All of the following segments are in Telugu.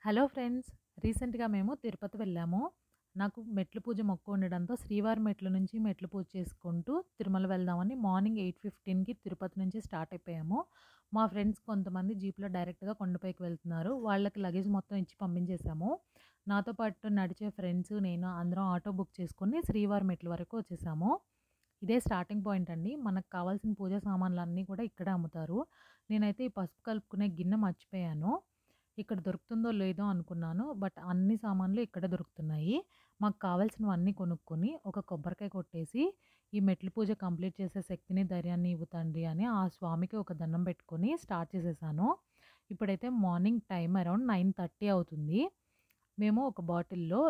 Hello friends. రీసెంట్‌గా మేము తిరుపతి వెళ్ళాము. నాకు మెట్ల పూజ మొక్కు ఉండడంతో శ్రీవారి మెట్ల నుంచి మెట్ల పూజ చేసుకుంటూ తిరుమల వెళ్దామని మార్నింగ్ 8:15కి తిరుపతి నుంచి స్టార్ట్ అయిపోయాము. మా ఫ్రెండ్స్ కొంతమంది జీప్‌లో డైరెక్ట్‌గా కొండపైకి వెళ్తున్నారు. వాళ్ళకి లగేజ్ మొత్తం ఇచ్చి పంపించేసాము. నాతో పాటు నడిచే ఫ్రెండ్స్, నేను అందరం ఆటో బుక్ చేసుకొని శ్రీవారి మెట్ల వరకు వచ్చేసాము. ఇదే స్టార్టింగ్ పాయింట్ అండి. మనకు కావాల్సిన పూజా సామాన్లన్నీ కూడా ఇక్కడే అమ్ముతారు. నేనైతే ఈ పసుపు కలుపుకునే గిన్నె మర్చిపోయాను. ఇక్కడ దొరుకుతుందో లేదో అనుకున్నాను. బట్ అన్ని సామాన్లు ఇక్కడే దొరుకుతున్నాయి. మాకు కావాల్సినవన్నీ కొనుక్కొని, ఒక కొబ్బరికాయ కొట్టేసి, ఈ మెట్ల పూజ కంప్లీట్ చేసే శక్తిని, ధైర్యాన్ని ఇవ్వు తండ్రి అని ఆ స్వామికి ఒక దండం పెట్టుకొని స్టార్ట్ చేసేసాను. ఇప్పుడైతే మార్నింగ్ టైమ్ అరౌండ్ 9:30 అవుతుంది. మేము ఒక బాటిల్‌లో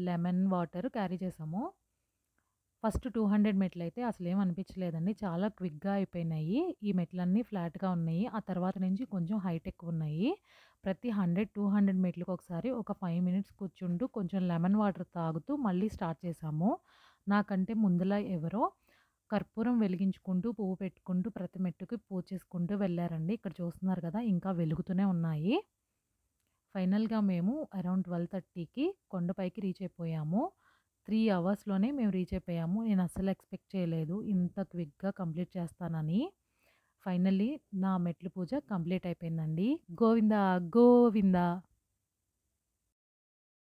లెమన్ వాటర్ క్యారీ చేసాము. ఫస్ట్ 200 మెట్లయితే అసలేం అనిపించలేదండి. చాలా క్విక్‌గా అయిపోయినాయి. ఈ మెట్లన్నీ ఫ్లాట్‌గా ఉన్నాయి. ఆ తర్వాత నుంచి కొంచెం హైట్ ఎక్కువున్నాయి. ప్రతి 100, 200 మెట్లకొకసారి ఒక 5 మినిట్స్ కూర్చుంటూ కొంచెం లెమన్ వాటర్ తాగుతూ మళ్ళీ స్టార్ట్ చేశాము. నాకంటే ముందుల ఎవరో కర్పూరం వెలిగించుకుంటూ, పువ్వు పెట్టుకుంటూ ప్రతి మెట్టుకి పూజ చేసుకుంటూ వెళ్లారండి. ఇక్కడ చూస్తున్నారు కదా! ఇంకా వెలుగుతూనే ఉన్నాయి. ఫైనల్‌గా మేము అరౌండ్ 12:30కి కొండపైకి రీచ్ అయిపోయాము. 3 అవర్స్‌లోనే మేము రీచ్ అయిపోయాము. నేను అస్సలు ఎక్స్‌పెక్ట్ చేయలేదు ఇంత క్విక్‌గా కంప్లీట్ చేస్తానని. ఫైనల్లీ నా మెట్ల పూజ కంప్లీట్ అయిపోయిందండి. గోవిందా గోవిందా.